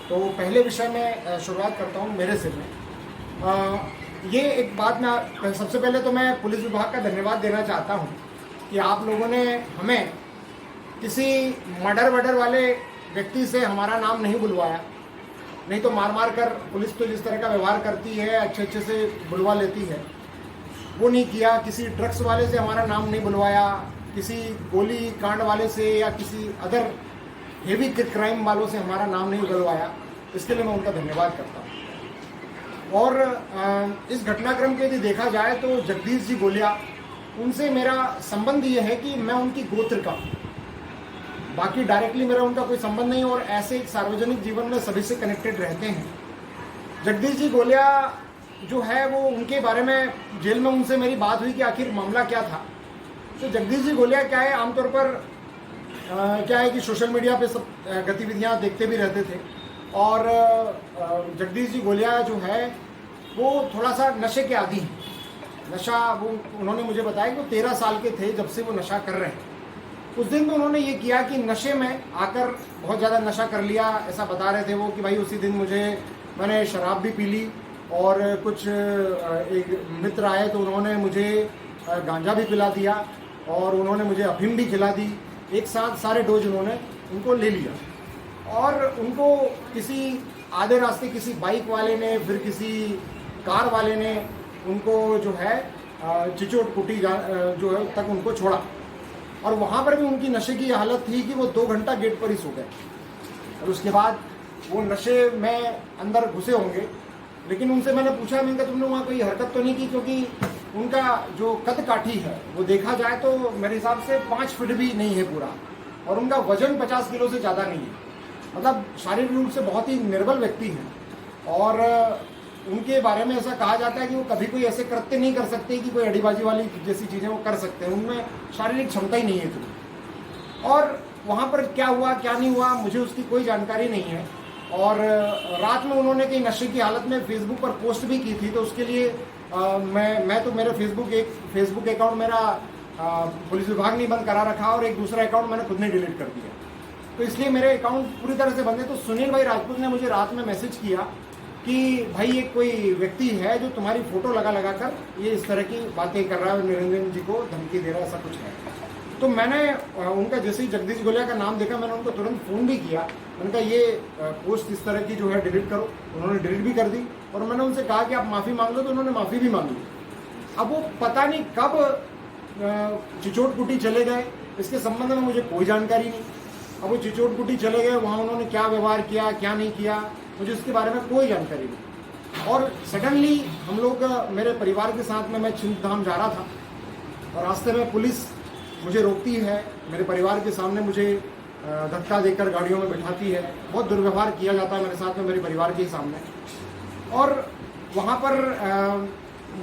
तो पहले विषय में शुरुआत करता हूँ मेरे से में। ये एक बात मैं सबसे पहले तो मैं पुलिस विभाग का धन्यवाद देना चाहता हूँ कि आप लोगों ने हमें किसी मर्डर वाले व्यक्ति से हमारा नाम नहीं बुलवाया। नहीं तो मार मार कर पुलिस तो जिस तरह का व्यवहार करती है, अच्छे से बुलवा लेती है, वो नहीं किया। किसी ड्रग्स वाले से हमारा नाम नहीं बुलवाया, किसी गोली कांड वाले से या किसी अदर हेवी क्राइम वालों से हमारा नाम नहीं बुलवाया। इसके लिए मैं उनका धन्यवाद करता हूँ। और इस घटनाक्रम के यदि देखा जाए तो जगदीश जी गोलिया, उनसे मेरा संबंध ये है कि मैं उनकी गोत्र का, बाकी डायरेक्टली मेरा उनका कोई संबंध नहीं। और ऐसे एक सार्वजनिक जीवन में सभी से कनेक्टेड रहते हैं। जगदीश जी गोलिया जो है वो, उनके बारे में जेल में उनसे मेरी बात हुई कि आखिर मामला क्या था। तो जगदीश जी गोलिया क्या है, आमतौर पर क्या है कि सोशल मीडिया पे सब गतिविधियां देखते भी रहते थे। और जगदीश जी गोलिया जो है वो थोड़ा सा नशे के आदी हैं। नशा, वो उन्होंने मुझे बताया कि वो 13 साल के थे जब से वो नशा कर रहे हैं। उस दिन तो उन्होंने ये किया कि नशे में आकर बहुत ज़्यादा नशा कर लिया, ऐसा बता रहे थे वो कि भाई उसी दिन मैंने शराब भी पी ली और कुछ एक मित्र आए तो उन्होंने मुझे गांजा भी पिला दिया और उन्होंने मुझे अफीम भी खिला दी। एक साथ सारे डोज उन्होंने उनको ले लिया। और उनको किसी आधे रास्ते किसी बाइक वाले ने, फिर किसी कार वाले ने उनको जो है चिचोट कुटी जो है तक उनको छोड़ा। और वहाँ पर भी उनकी नशे की हालत थी कि वो 2 घंटा गेट पर ही सो गए। और उसके बाद वो नशे में अंदर घुसे होंगे। लेकिन उनसे मैंने पूछा, मैंने कहा तुमने वहाँ कोई हरकत तो नहीं की? क्योंकि उनका जो कद काठी है वो देखा जाए तो मेरे हिसाब से 5 फीट भी नहीं है पूरा। और उनका वजन 50 किलो से ज़्यादा नहीं है। मतलब शारीरिक रूप से बहुत ही निर्बल व्यक्ति हैं। और उनके बारे में ऐसा कहा जाता है कि वो कभी कोई ऐसे कृत्य नहीं कर सकते कि कोई अड़ीबाजी वाली जैसी चीज़ें वो कर सकते हैं। उनमें शारीरिक क्षमता ही नहीं है इतनी। और वहाँ पर क्या हुआ क्या नहीं हुआ मुझे उसकी कोई जानकारी नहीं है। और रात में उन्होंने कहीं नशे की हालत में फेसबुक पर पोस्ट भी की थी। तो उसके लिए मैं तो मेरा फेसबुक अकाउंट मेरा पुलिस विभाग ने बंद करा रखा और एक दूसरा अकाउंट मैंने खुद ने डिलीट कर दिया। तो इसलिए मेरे अकाउंट पूरी तरह से बंद है। तो सुनील भाई राजपूत ने मुझे रात में मैसेज किया कि भाई ये कोई व्यक्ति है जो तुम्हारी फोटो लगा कर ये इस तरह की बातें कर रहा है, निरंजन जी को धमकी दे रहा है, ऐसा कुछ है। तो मैंने उनका जैसे ही जगदीश गोलिया का नाम देखा, मैंने उनको तुरंत फ़ोन भी किया। मैंने कहा ये पोस्ट इस तरह की जो है डिलीट करो। उन्होंने डिलीट भी कर दी। और मैंने उनसे कहा कि आप माफ़ी मांग लो, तो उन्होंने माफ़ी भी मांग ली। अब वो पता नहीं कब चिचोट कुटी चले गए, इसके संबंध में मुझे कोई जानकारी नहीं। अब वो चिचोट कुटी चले गए, वहाँ उन्होंने क्या व्यवहार किया क्या नहीं किया मुझे उसके बारे में कोई जानकारी नहीं। और सडनली हम लोग, मेरे परिवार के साथ में मैं छिंदधाम जा रहा था और रास्ते में पुलिस मुझे रोकती है। मेरे परिवार के सामने मुझे धक्का देकर गाड़ियों में बिठाती है। बहुत दुर्व्यवहार किया जाता है मेरे साथ में, मेरे परिवार के सामने। और वहाँ पर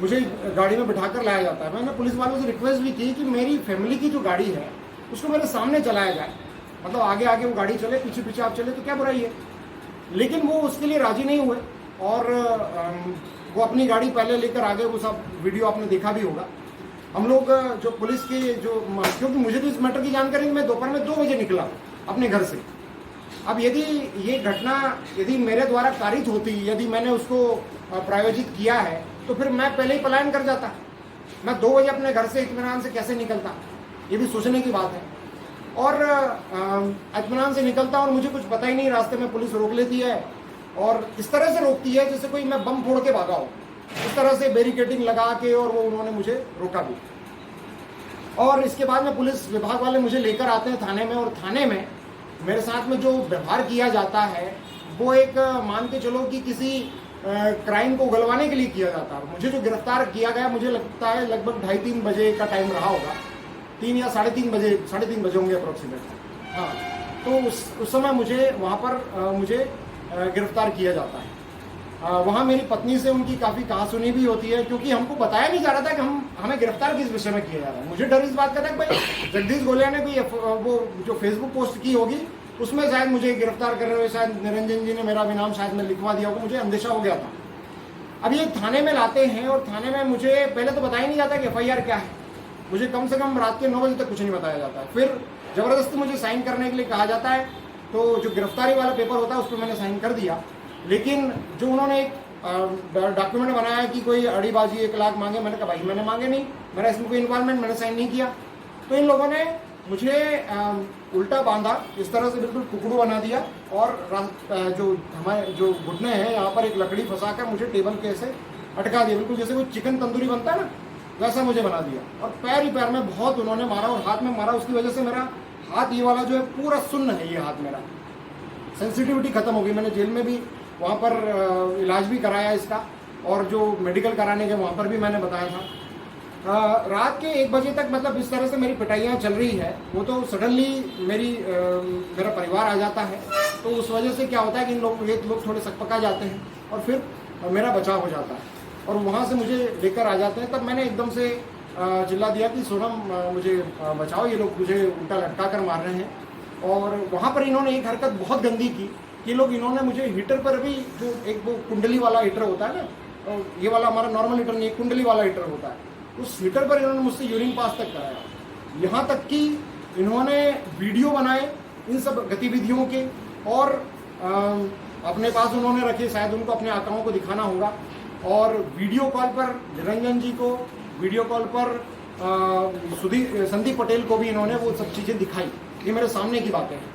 मुझे गाड़ी में बिठाकर लाया जाता है। मैंने पुलिस वालों से रिक्वेस्ट भी की कि मेरी फैमिली की जो गाड़ी है उसको मेरे सामने चलाया जाए, मतलब आगे आगे वो गाड़ी चले, पीछे पीछे आप चले तो क्या बुराई है। लेकिन वो उसके लिए राजी नहीं हुए और वो अपनी गाड़ी पहले लेकर आगे, वो सब वीडियो आपने देखा भी होगा। हम लोग जो पुलिस की क्योंकि मुझे तो इस मैटर की जानकारी, मैं दोपहर में 2 बजे निकला अपने घर से। अब यदि ये घटना यदि मेरे द्वारा कारित होती, यदि मैंने उसको प्रायोजित किया है, तो फिर मैं पहले ही पलायन कर जाता। मैं 2 बजे अपने घर से इत्मीनान से कैसे निकलता, ये भी सोचने की बात है। और इत्मीनान से निकलता और मुझे कुछ पता ही नहीं, रास्ते में पुलिस रोक लेती है और इस तरह से रोकती है जैसे कोई मैं बम फोड़ के भागा हो, इस तरह से बैरिकेडिंग लगा के, और वो उन्होंने मुझे रोका भी। और इसके बाद में पुलिस विभाग वाले मुझे लेकर आते हैं थाने में। और थाने में मेरे साथ में जो व्यवहार किया जाता है वो एक मान के चलो कि किसी क्राइम को उगलवाने के लिए किया जाता है। मुझे जो गिरफ्तार किया गया, मुझे लगता है लगभग 2:30-3 बजे का टाइम रहा होगा, 3 या 3:30 बजे होंगे अप्रोक्सीमेट। हाँ, तो उस समय मुझे वहाँ पर मुझे गिरफ्तार किया जाता है। वहाँ मेरी पत्नी से उनकी काफ़ी कहासुनी भी होती है, क्योंकि हमको बताया नहीं जा रहा था कि हमें गिरफ्तार किस विषय में किया जा रहा है। मुझे डर इस बात का था कि भाई जगदीश गोलिया ने कोई वो जो फेसबुक पोस्ट की होगी उसमें शायद मुझे गिरफ्तार कर रहे हो, शायद निरंजन जी ने मेरा भी नाम शायद में लिखवा दिया होगा, मुझे अंदेशा हो गया था। अब ये थाने में लाते हैं और थाने में मुझे पहले तो बताया नहीं जाता कि FIR क्या है। मुझे कम से कम रात के 9 बजे तक कुछ नहीं बताया जाता है। फिर ज़बरदस्ती मुझे साइन करने के लिए कहा जाता है तो जो गिरफ्तारी वाला पेपर होता है उस पर मैंने साइन कर दिया, लेकिन जो उन्होंने एक डॉक्यूमेंट बनाया कि कोई अड़ीबाजी 1 लाख मांगे, मैंने कहा भाई मैंने मांगे नहीं, मेरा इसमें कोई इन्वॉल्वमेंट, मैंने साइन नहीं किया। तो इन लोगों ने मुझे उल्टा बांधा, इस तरह से बिल्कुल कुकड़ू बना दिया, और जो हमारे जो घुटने हैं यहाँ पर एक लकड़ी फंसा कर मुझे टेबल के ऐसे अटका दिया, बिल्कुल जैसे कोई चिकन तंदूरी बनता है ना, वैसा मुझे बना दिया। और पैर ही पैर में बहुत उन्होंने मारा और हाथ में मारा, उसकी वजह से मेरा हाथ ये वाला जो है पूरा सुन्न है, ये हाथ मेरा सेंसिटिविटी खत्म हो गई। मैंने जेल में भी वहाँ पर इलाज भी कराया इसका, और जो मेडिकल कराने के वहाँ पर भी मैंने बताया था। रात के 1 बजे तक मतलब इस तरह से मेरी पिटाइयाँ चल रही है। वो तो सडनली मेरा परिवार आ जाता है, तो उस वजह से क्या होता है कि इन लोग थोड़े सकपका जाते हैं और फिर मेरा बचाव हो जाता है, और वहाँ से मुझे लेकर आ जाते हैं। तब मैंने एकदम से चिल्ला दिया कि सोनम मुझे बचाओ, ये लोग मुझे उल्टा लटका कर मार रहे हैं। और वहाँ पर इन्होंने एक हरकत बहुत गंदी की कि इन्होंने मुझे हीटर पर भी, जो एक वो कुंडली वाला हीटर होता है ना, ये वाला हमारा नॉर्मल हीटर नहीं, कुंडली वाला हीटर होता है, उस हीटर पर इन्होंने मुझसे यूरिन पास तक कराया। यहाँ तक कि इन्होंने वीडियो बनाए इन सब गतिविधियों के, और अपने पास उन्होंने रखे, शायद उनको अपने आकाओं को दिखाना होगा, और वीडियो कॉल पर निरंजन जी को, वीडियो कॉल पर संदीप पटेल को भी इन्होंने वो सब चीज़ें दिखाई। ये मेरे सामने की बातें हैं,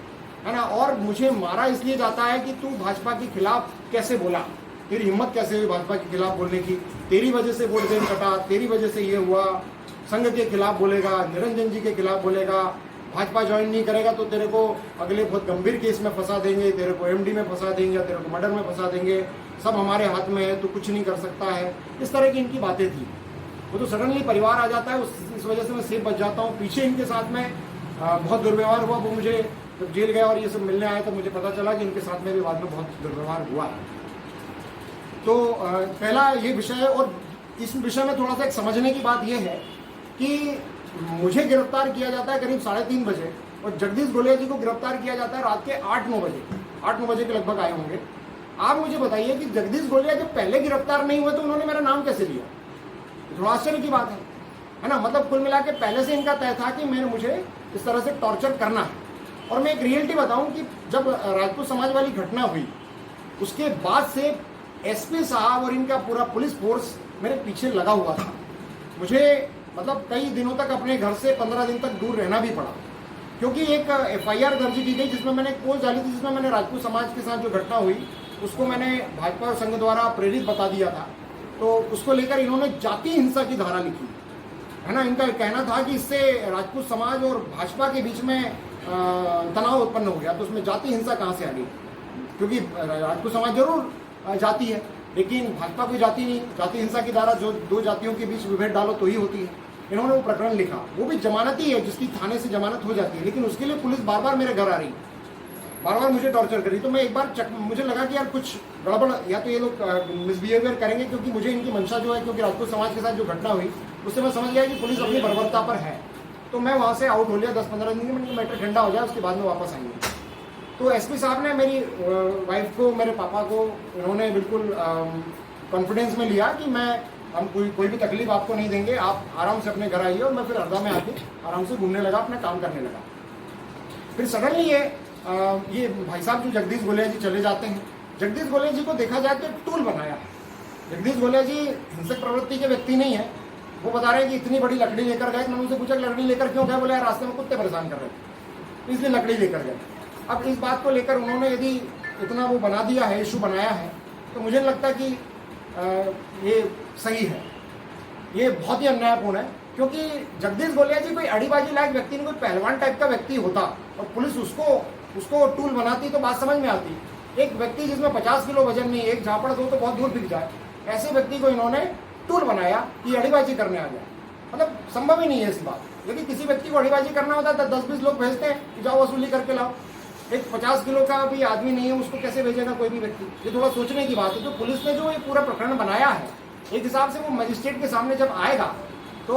है ना। और मुझे मारा इसलिए जाता है कि तू भाजपा के खिलाफ कैसे बोला, तेरी हिम्मत कैसे हुई भाजपा के खिलाफ बोलने की, तेरी वजह से वोट बैंक कटा, तेरी वजह से ये हुआ, संघ के खिलाफ बोलेगा, निरंजन जी के खिलाफ बोलेगा, भाजपा ज्वाइन नहीं करेगा तो तेरे को अगले बहुत गंभीर केस में फंसा देंगे, तेरे को एमडी में फंसा देंगे, तेरे को मर्डर में फंसा देंगे, सब हमारे हाथ में है, तू कुछ नहीं कर सकता है। इस तरह की इनकी बातें थी। वो तो सडनली परिवार आ जाता है, इस वजह से मैं सेफ बच जाता हूँ। पीछे इनके साथ में बहुत दुर्व्यवहार हुआ। वो मुझे जब जेल गया और ये सब मिलने आया तो मुझे पता चला कि इनके साथ में भी बाद में बहुत दुर्व्यवहार हुआ। तो पहला ये विषय है, और इस विषय में थोड़ा सा एक समझने की बात यह है कि मुझे गिरफ्तार किया जाता है करीब 3:30 बजे, और जगदीश गोलिया जी को गिरफ्तार किया जाता है रात के 8-9 बजे के लगभग आए होंगे। आप मुझे बताइए कि जगदीश गोलिया जब पहले गिरफ्तार नहीं हुए तो उन्होंने मेरा नाम कैसे लिया? थोड़ा आश्चर्य की बात है ना। मतलब कुल मिला के पहले से इनका तय था कि मुझे इस तरह से टॉर्चर करना है। और मैं एक रियलिटी बताऊं कि जब राजपूत समाज वाली घटना हुई उसके बाद से एसपी साहब और इनका पूरा पुलिस फोर्स मेरे पीछे लगा हुआ था। मुझे मतलब कई दिनों तक अपने घर से 15 दिन तक दूर रहना भी पड़ा, क्योंकि एक FIR दर्ज की गई जिसमें मैंने पोस्ट डाली थी, जिसमें मैंने राजपूत समाज के साथ जो घटना हुई उसको मैंने भाजपा संघ द्वारा प्रेरित बता दिया था। तो उसको लेकर इन्होंने जाति हिंसा की धारा लिखी, है ना। इनका कहना था कि इससे राजपूत समाज और भाजपा के बीच में तनाव उत्पन्न हो गया। तो उसमें जाति हिंसा कहाँ से आ गई? क्योंकि राजपूत समाज जरूर जाति है, लेकिन भाजपा कोई जाति नहीं। जाति हिंसा की धारा जो 2 जातियों के बीच विभेद डालो तो ही होती है। इन्होंने वो प्रकरण लिखा, वो भी जमानती है जिसकी थाने से जमानत हो जाती है, लेकिन उसके लिए पुलिस बार बार मेरे घर आ रही, बार बार मुझे टॉर्चर करी। तो मैं एक बार मुझे लगा कि यार कुछ गड़बड़, या तो ये लोग मिसबिहेवियर करेंगे, क्योंकि मुझे इनकी मंशा जो है, क्योंकि राजपूत समाज के साथ जो घटना हुई उससे मैं समझ गया कि पुलिस अपनी बर्बरता पर है। तो मैं वहाँ से आउट हो लिया 10-15 दिन में, मैटर ठंडा हो जाए उसके बाद में वापस आएंगे। तो एसपी साहब ने मेरी वाइफ को, मेरे पापा को, इन्होंने बिल्कुल कॉन्फिडेंस में लिया कि हम कोई भी तकलीफ आपको नहीं देंगे, आप आराम से अपने घर आइए। और मैं फिर हरदा में आके आराम से घूमने लगा, अपना काम करने लगा। फिर सडनली ये भाई साहब जो जगदीश गोलिया जी चले जाते हैं। जगदीश गोलिया जी को देखा जाए तो एक टूल बनाया। जगदीश गोलिया जी हिंसक प्रवृत्ति के व्यक्ति नहीं है। वो बता रहे हैं कि इतनी बड़ी लकड़ी लेकर गए। मैंने उनसे पूछा लकड़ी लेकर क्यों गए? बोले यार रास्ते में कुत्ते परेशान कर रहे थे, इसलिए लकड़ी लेकर गए। अब इस बात को लेकर उन्होंने यदि इतना वो बना दिया है, इशू बनाया है, तो मुझे नहीं लगता कि ये सही है। ये बहुत ही अन्यायपूर्ण है, क्योंकि जगदीश गोलिया जी कोई अड़ीबाजी लायक व्यक्ति नहीं, कोई पहलवान टाइप का व्यक्ति होता और पुलिस उसको टूल बनाती तो बात समझ में आती। एक व्यक्ति जिसमें 50 किलो वजन नहीं, एक झापड़ दो तो बहुत दूर दिख जाए, ऐसे व्यक्ति को इन्होंने टूल बनाया कि अड़ीबाजी करने आ गया। मतलब संभव ही नहीं है ऐसी बात। यदि किसी व्यक्ति को अड़ीबाजी करना होता है तो 10-20 लोग भेजते हैं कि जाओ वसूली करके लाओ। एक 50 किलो का भी आदमी नहीं है, उसको कैसे भेजेगा कोई भी व्यक्ति? ये थोड़ा सोचने की बात है। तो पुलिस ने जो ये पूरा प्रकरण बनाया है, एक हिसाब से वो मजिस्ट्रेट के सामने जब आएगा तो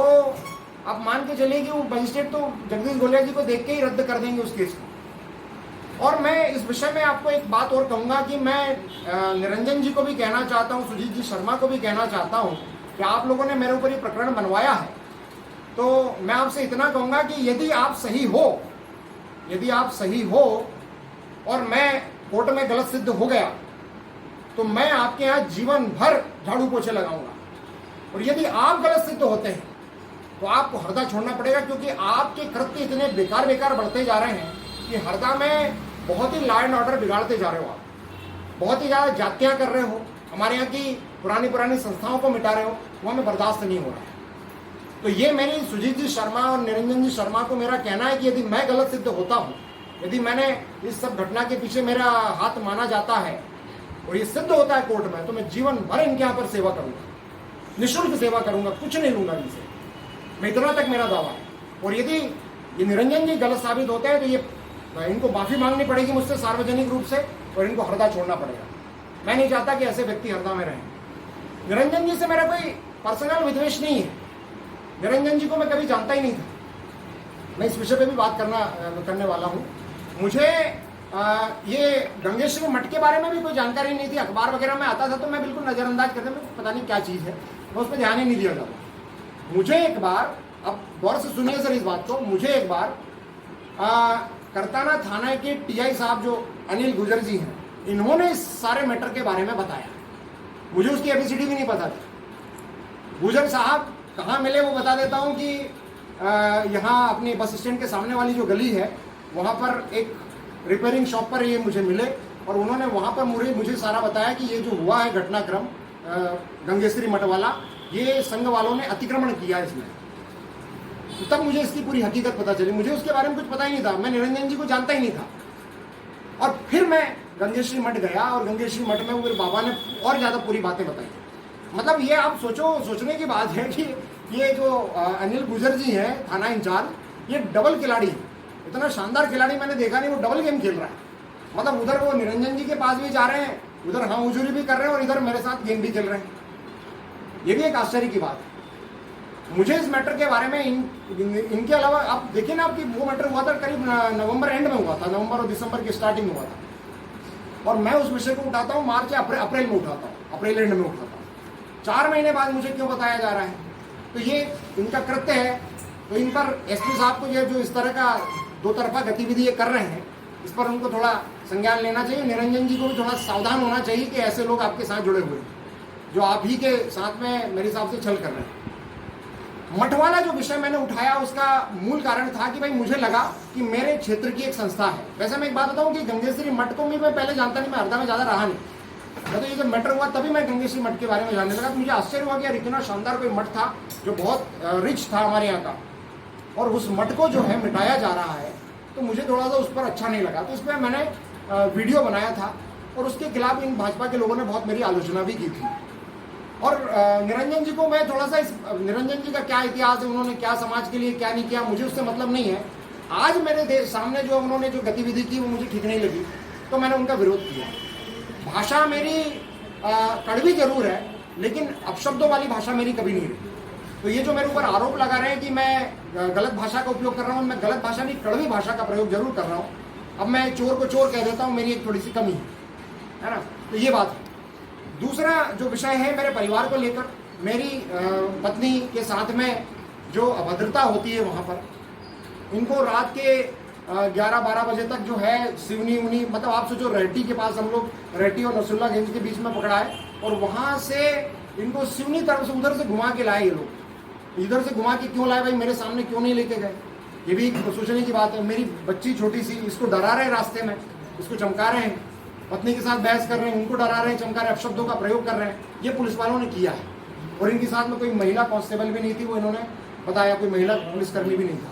आप मान के चलिए कि वो मजिस्ट्रेट तो जगदीश गोलिया जी को देख के ही रद्द कर देंगे उस केस को। और मैं इस विषय में आपको एक बात और कहूँगा कि मैं निरंजन जी को भी कहना चाहता हूँ, सुजीत जी शर्मा को भी कहना चाहता हूँ कि आप लोगों ने मेरे ऊपर ये प्रकरण बनवाया है, तो मैं आपसे इतना कहूँगा कि यदि आप सही हो और मैं कोर्ट में गलत सिद्ध हो गया तो मैं आपके यहाँ जीवन भर झाड़ू पोछे लगाऊंगा। और यदि आप गलत सिद्ध होते हैं तो आपको हरदा छोड़ना पड़ेगा, क्योंकि आपके कृत्य इतने बेकार बेकार बढ़ते जा रहे हैं कि हरदा में बहुत ही लॉ एंड ऑर्डर बिगाड़ते जा रहे हो आप, बहुत ही ज़्यादा जातियाँ कर रहे हो, हमारे यहाँ की पुरानी संस्थाओं को मिटा रहे हो, वो हमें बर्दाश्त नहीं हो रहा है। तो ये मेरी सुजीत जी शर्मा और निरंजन जी शर्मा को मेरा कहना है कि यदि मैं गलत सिद्ध होता हूँ, यदि मैंने इस सब घटना के पीछे मेरा हाथ माना जाता है और ये सिद्ध होता है कोर्ट में, तो मैं जीवन भर इनके यहाँ पर सेवा करूँगा, निःशुल्क सेवा करूँगा, कुछ नहीं लूँगा इनसे। मैं इतना तक मेरा दावा है। और यदि ये निरंजन जी गलत साबित होते हैं तो ये इनको माफ़ी मांगनी पड़ेगी मुझसे सार्वजनिक रूप से, और इनको हरदा छोड़ना पड़ेगा। मैं नहीं चाहता कि ऐसे व्यक्ति हरदा में रहें। निरंजन जी से मेरा कोई पर्सनल विद्वेष नहीं है, निरंजन जी को मैं कभी जानता ही नहीं था। मैं इस विषय पे भी बात करने वाला हूँ। मुझे ये गंगेश्वरी मठ के बारे में भी कोई जानकारी नहीं थी। अखबार वगैरह में आता था तो मैं बिल्कुल नज़रअंदाज करने में, पता नहीं क्या चीज़ है, मैं उस पर ध्यान ही नहीं दिया जाता। मुझे एक बार, अब गौर से सुनिए सर इस बात को, मुझे एक बार करताना थाना के टीआई साहब जो अनिल गुजर जी हैं, इन्होंने इस सारे मैटर के बारे में बताया। मुझे उसकी एबीसीडी भी नहीं पता थी। गुजर साहब कहाँ मिले वो बता देता हूँ कि यहाँ अपनी बस स्टैंड के सामने वाली जो गली है वहाँ पर एक रिपेयरिंग शॉप पर ये मुझे मिले, और उन्होंने वहाँ पर मुझे सारा बताया कि ये जो हुआ है घटनाक्रम गंगेश्वरी मठ वाला, ये संघ वालों ने अतिक्रमण किया इसमें। तो तब मुझे इसकी पूरी हकीकत पता चली। मुझे उसके बारे में कुछ पता ही नहीं था, मैं निरंजन जी को जानता ही नहीं था। और फिर मैं गंगेश्वरी मठ गया और गंगेश्वरी मठ में मेरे बाबा ने और ज़्यादा पूरी बातें बताई। मतलब ये आप सोचने की बात है कि ये जो अनिल गुजर जी हैं थाना इंचार्ज, ये डबल खिलाड़ी है। इतना शानदार खिलाड़ी मैंने देखा नहीं, वो डबल गेम खेल रहा है। मतलब उधर वो निरंजन जी के पास भी जा रहे हैं, उधर हाँ हुजूरी भी कर रहे हैं, और इधर मेरे साथ गेम भी खेल रहे हैं। ये भी एक आश्चर्य की बात है। मुझे इस मैटर के बारे में इनके अलावा, आप देखिए ना, आपकी वो मैटर हुआ था करीब नवंबर एंड में हुआ था, नवंबर और दिसंबर की स्टार्टिंग में हुआ था, और मैं उस विषय को उठाता हूँ मार्च या अप्रैल में उठाता हूँ, अप्रैल एंड में उठाता हूँ। 4 महीने बाद मुझे क्यों बताया जा रहा है? तो ये इनका कृत्य है। तो इन पर एसपी साहब को ये जो इस तरह का दो तरफा गतिविधि ये कर रहे हैं, इस पर उनको थोड़ा संज्ञान लेना चाहिए। निरंजन जी को भी थोड़ा सावधान होना चाहिए कि ऐसे लोग आपके साथ जुड़े हुए हैं जो आप ही के साथ में मेरे हिसाब से छल कर रहे हैं। मठ वाला जो विषय मैंने उठाया, उसका मूल कारण था कि भाई मुझे लगा कि मेरे क्षेत्र की एक संस्था है। वैसे मैं एक बात बताऊं कि गंगेश्वरी मठ को मैं पहले जानता नहीं, मैं हरदा में ज़्यादा रहा नहीं। तो ये जब मैटर हुआ तभी मैं गंगेश्वरी मठ के बारे में जानने लगा। तो मुझे आश्चर्य हुआ कि यार इतना शानदार कोई मठ था जो बहुत रिच था हमारे यहाँ का, और उस मठ को जो है मिटाया जा रहा है, तो मुझे थोड़ा सा उस पर अच्छा नहीं लगा। तो इस पर मैंने वीडियो बनाया था, और उसके खिलाफ इन भाजपा के लोगों ने बहुत मेरी आलोचना भी की थी। और निरंजन जी को मैं थोड़ा सा, इस निरंजन जी का क्या इतिहास है, उन्होंने क्या समाज के लिए क्या नहीं किया, मुझे उससे मतलब नहीं है। आज मेरे सामने जो उन्होंने जो गतिविधि की वो मुझे ठीक नहीं लगी, तो मैंने उनका विरोध किया। भाषा मेरी कड़वी जरूर है, लेकिन अपशब्दों वाली भाषा मेरी कभी नहीं रही। तो ये जो मेरे ऊपर आरोप लगा रहे हैं कि मैं गलत भाषा का उपयोग कर रहा हूँ, मैं गलत भाषा नहीं, कड़वी भाषा का प्रयोग जरूर कर रहा हूँ। अब मैं चोर को चोर कह देता हूँ, मेरी एक थोड़ी सी कमी है ना। तो ये बात है। दूसरा जो विषय है मेरे परिवार को लेकर, मेरी पत्नी के साथ में जो अभद्रता होती है वहाँ पर, इनको रात के 11-12 बजे तक जो है सिवनी उनी, मतलब आप सोचो रहटी के पास, हम लोग रहटी और नसरुल्लागंज के बीच में पकड़ा है, और वहाँ से इनको सिवनी तरफ से उधर से घुमा के लाए। ये लोग इधर से घुमा के क्यों लाए भाई, मेरे सामने क्यों नहीं लेके गए, ये भी सोचने की बात है। मेरी बच्ची छोटी सी, इसको डरा रहे हैं रास्ते में, इसको चमका रहे हैं, पत्नी के साथ बहस कर रहे हैं, उनको डरा रहे हैं, चमका रहे हैं, अपशब्दों का प्रयोग कर रहे हैं। ये पुलिस वालों ने किया है। और इनके साथ में कोई महिला कांस्टेबल भी नहीं थी, वो इन्होंने बताया, कोई महिला पुलिसकर्मी भी नहीं था।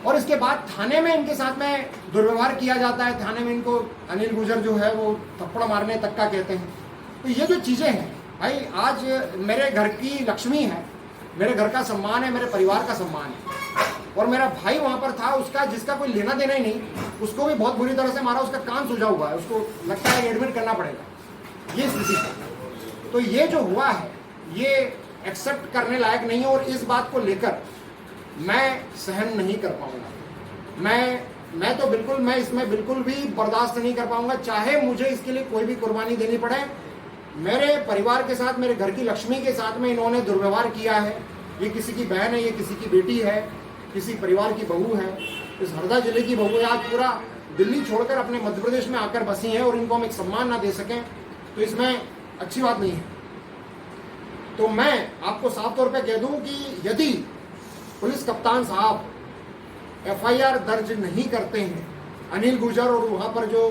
और इसके बाद थाने में इनके साथ में दुर्व्यवहार किया जाता है। थाने में इनको अनिल गुजर जो है वो थप्पड़ मारने तक का कहते हैं। तो ये जो चीज़ें हैं भाई, आज मेरे घर की लक्ष्मी है, मेरे घर का सम्मान है, मेरे परिवार का सम्मान है। और मेरा भाई वहाँ पर था, उसका जिसका कोई लेना देना ही नहीं, उसको भी बहुत बुरी तरह से मारा, उसका कान सूजा हुआ है, उसको लगता है एडमिट करना पड़ेगा, ये स्थिति है। तो ये जो हुआ है ये एक्सेप्ट करने लायक नहीं है, और इस बात को लेकर मैं सहन नहीं कर पाऊंगा। मैं तो बिल्कुल, मैं इसमें बिल्कुल भी बर्दाश्त नहीं कर पाऊंगा, चाहे मुझे इसके लिए कोई भी कुर्बानी देनी पड़े। मेरे परिवार के साथ, मेरे घर की लक्ष्मी के साथ में इन्होंने दुर्व्यवहार किया है। ये किसी की बहन है, ये किसी की बेटी है, किसी परिवार की बहू है, इस हरदा जिले की बहू है। आज पूरा दिल्ली छोड़कर अपने मध्य प्रदेश में आकर बसी हैं और इनको हम एक सम्मान ना दे सकें तो इसमें अच्छी बात नहीं है। तो मैं आपको साफ तौर पे कह दूं कि यदि पुलिस कप्तान साहब एफआईआर दर्ज नहीं करते हैं, अनिल गुर्जर और वहां पर जो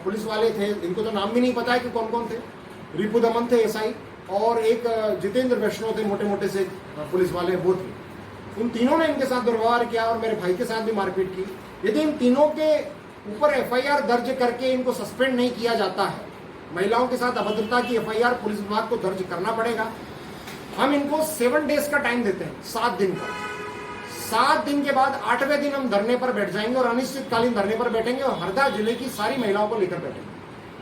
पुलिस वाले थे, इनको तो नाम भी नहीं पता है कि कौन कौन थे, रिपु दमन थे एसआई, और एक जितेंद्र वैष्णव थे मोटे मोटे से पुलिस वाले, वो थे। उन तीनों ने इनके साथ दुर्व्यवहार किया और मेरे भाई के साथ भी मारपीट की। यदि इन तीनों के ऊपर एफआईआर दर्ज करके इनको सस्पेंड नहीं किया जाता है, महिलाओं के साथ अभद्रता की एफआईआर पुलिस विभाग को दर्ज करना पड़ेगा। हम इनको 7 डेज का टाइम देते हैं, 7 दिन का। 7 दिन के बाद 8वें दिन हम धरने पर बैठ जाएंगे और अनिश्चितकालीन धरने पर बैठेंगे और हरदा जिले की सारी महिलाओं को लेकर बैठेंगे।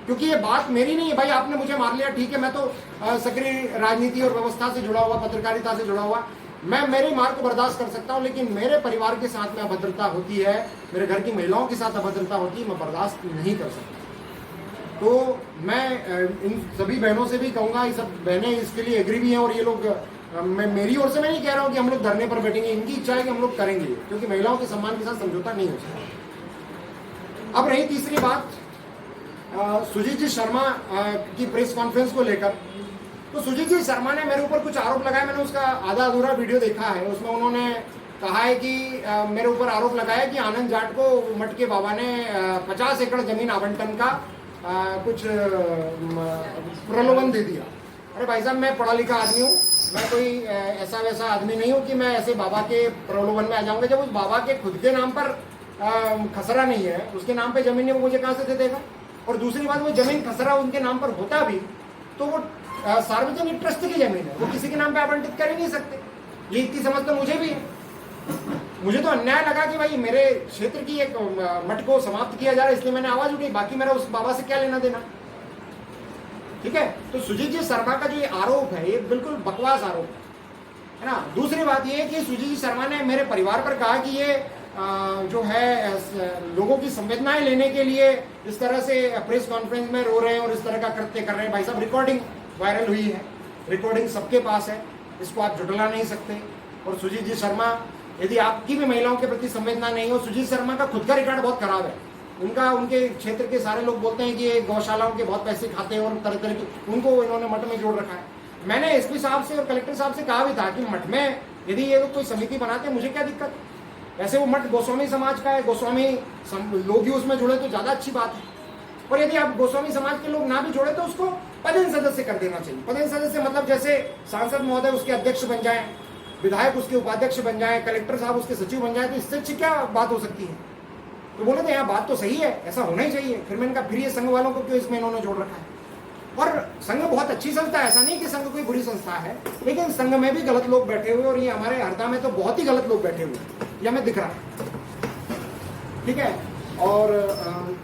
क्योंकि ये बात मेरी नहीं है भाई, आपने मुझे मार लिया, ठीक है, मैं तो सक्रिय राजनीति और व्यवस्था से जुड़ा हुआ, पत्रकारिता से जुड़ा हुआ, मैं मेरी मार को बर्दाश्त कर सकता हूं, लेकिन मेरे परिवार के साथ में अभद्रता होती है, मेरे घर की महिलाओं के साथ अभद्रता होती है, मैं बर्दाश्त नहीं कर सकता। तो मैं इन सभी बहनों से भी कहूंगा, ये सब बहनें इसके लिए एग्री भी हैं और ये लोग, मैं मेरी ओर से मैं नहीं कह रहा हूं कि हम लोग धरने पर बैठेंगे, इनकी इच्छा है कि हम लोग करेंगे, क्योंकि महिलाओं के सम्मान के साथ समझौता नहीं हो सकता। अब रही तीसरी बात सुजीत जी शर्मा की प्रेस कॉन्फ्रेंस को लेकर, तो सुजीत जी शर्मा ने मेरे ऊपर कुछ आरोप लगाए, मैंने उसका आधा अधूरा वीडियो देखा है। उसमें उन्होंने कहा है कि मेरे ऊपर आरोप लगाया कि आनंद जाट को मट के बाबा ने 50 एकड़ जमीन आवंटन का कुछ प्रलोभन दे दिया। अरे भाई साहब, मैं पढ़ा लिखा आदमी हूँ, मैं कोई ऐसा वैसा आदमी नहीं हूँ कि मैं ऐसे बाबा के प्रलोभन में आ जाऊंगा। जब उस बाबा के खुद के नाम पर खसरा नहीं है, उसके नाम पे जमीन है, वो मुझे कहाँ से दे देगा? और दूसरी बात, वो जमीन खसरा उनके नाम पर होता भी तो वो सार्वजनिक ट्रस्ट की जमीन है, वो किसी के नाम पे आवंटित कर ही नहीं सकते। ये इतनी समझ तो मुझे भी है। मुझे तो अन्याय लगा कि भाई मेरे क्षेत्र की एक मठ को समाप्त किया जा रहा है, इसलिए मैंने आवाज उठाई, बाकी मेरा उस बाबा से क्या लेना देना। ठीक है, तो सुजीत जी शर्मा का जो ये आरोप है, ये बिल्कुल बकवास आरोप है ना। दूसरी बात ये कि सुजीत जी शर्मा ने मेरे परिवार पर कहा कि ये जो है लोगों की संवेदनाएं लेने के लिए इस तरह से प्रेस कॉन्फ्रेंस में रो रहे हैं और इस तरह का कृत्य कर रहे हैं। भाई साहब, रिकॉर्डिंग वायरल हुई है, रिकॉर्डिंग सबके पास है, इसको आप झुठला नहीं सकते। और सुजीत जी शर्मा, यदि आपकी भी महिलाओं के प्रति संवेदना नहीं हो, सुजीत शर्मा का खुद का रिकॉर्ड बहुत खराब है। उनके क्षेत्र के सारे लोग बोलते हैं कि ये गौशालाओं के बहुत पैसे खाते हैं और तरह तरह की, उनको इन्होंने मठ में जोड़ रखा है। मैंने एसपी साहब से और कलेक्टर साहब से कहा भी था कि मठ में यदि ये लोग कोई समिति बनाते, मुझे क्या दिक्कत। वैसे वो मठ गोस्वामी समाज का है, गोस्वामी लोग ही उसमें जुड़े तो ज्यादा अच्छी बात है। और यदि आप गोस्वामी समाज के लोग ना भी जोड़े तो उसको पदेन सदस्य कर देना चाहिए। पदेन सदस्य मतलब जैसे सांसद महोदय उसके अध्यक्ष बन जाए, विधायक उसके उपाध्यक्ष बन जाए, कलेक्टर साहब उसके सचिव बन जाए, तो इससे अच्छी क्या बात हो सकती है। तो बोले थे यहाँ बात तो सही है, ऐसा होना ही चाहिए। फिर मैंने कहा फिर ये संघ वालों को क्यों इसमें इन्होंने जोड़ रखा है। और संघ बहुत अच्छी संस्था है, ऐसा नहीं कि संघ कोई बुरी संस्था है, लेकिन संघ में भी गलत लोग बैठे हुए, और ये हमारे हरदा में तो बहुत ही गलत लोग बैठे हुए, ये हमें दिख रहा है। ठीक है, और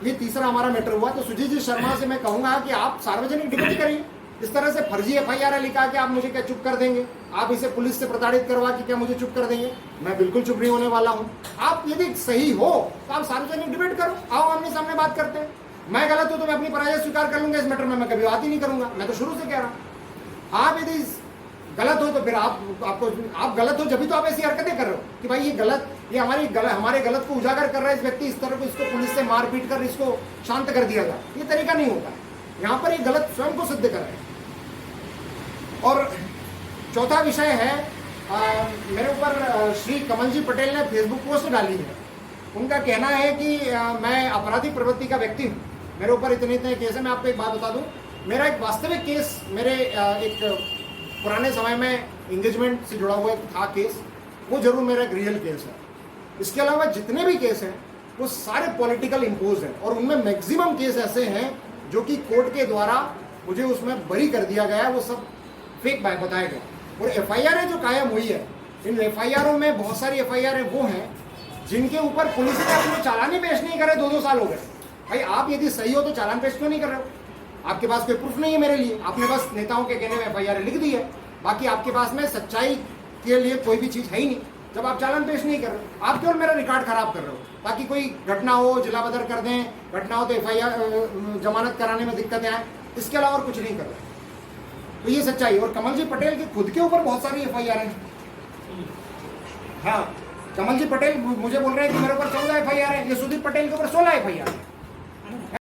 ये तीसरा हमारा मैटर हुआ। तो सुजीत जी शर्मा से मैं कहूंगा कि आप सार्वजनिक डिबेट करिए। इस तरह से फर्जी एफआईआर लिखा के आप मुझे क्या चुप कर देंगे? आप इसे पुलिस से प्रताड़ित करवा के क्या मुझे चुप कर देंगे? मैं बिल्कुल चुप नहीं होने वाला हूं। आप यदि सही हो तो आप सार्वजनिक डिबेट करो, आओ आमने सामने बात करते हैं। मैं गलत हूं तो मैं अपनी पराजय स्वीकार कर लूंगा, इस मैटर में मैं कभी बात ही नहीं करूंगा। मैं तो शुरू से कह रहा हूं, आप यदि गलत हो तो फिर आप गलत हो, जब भी तो आप ऐसी हरकतें कर रहे हो कि भाई ये गलत, ये हमारे गलत को उजागर कर रहा है इस व्यक्ति, इस तरह को इसको पुलिस से मार पीट कर इसको शांत कर दिया जाए, ये तरीका नहीं होता। यहाँ पर ये गलत स्वयं को सिद्ध कर रहे हैं। और चौथा विषय है, मेरे ऊपर श्री कमल जी पटेल ने फेसबुक पोस्ट डाली है। उनका कहना है कि मैं अपराधी प्रवृत्ति का व्यक्ति हूँ, मेरे ऊपर इतने इतने केस है। मैं आपको एक बात बता दूं, मेरा एक वास्तविक केस, मेरे एक पुराने समय में एंगेजमेंट से जुड़ा हुआ था केस, वो जरूर मेरा एक रियल केस है। इसके अलावा जितने भी केस हैं वो सारे पॉलिटिकल इम्पोज हैं, और उनमें मैक्सिमम केस ऐसे हैं जो कि कोर्ट के द्वारा मुझे उसमें बरी कर दिया गया है, वो सब फेक बताया गया। और एफआईआर जो कायम हुई है, इन एफआईआरों में बहुत सारी एफआईआर वो हैं जिनके ऊपर पुलिस ने अपने चालान ही पेश नहीं करे, 2-2 साल हो गए। भाई आप यदि सही हो तो चालान पेश क्यों नहीं कर रहे हो? आपके पास कोई प्रूफ नहीं है मेरे लिए, आपने बस नेताओं के कहने में एफआईआर लिख दी है, बाकी आपके पास में सच्चाई के लिए कोई भी चीज है ही नहीं। जब आप चालान पेश नहीं कर रहे हो, आप केवल मेरा रिकॉर्ड खराब कर रहे हो, ताकि कोई घटना हो जिला बदर कर दें, घटना हो तो एफआईआर जमानत कराने में दिक्कतें आए, इसके अलावा और कुछ नहीं कर रहे। तो ये सच्चाई। और कमल जी पटेल के खुद के ऊपर बहुत सारी एफआईआर हैं। हाँ, कमल जी पटेल मुझे बोल रहे हैं कि मेरे ऊपर 14 FIR है, ये सुदीप पटेल के ऊपर 16 FIR है।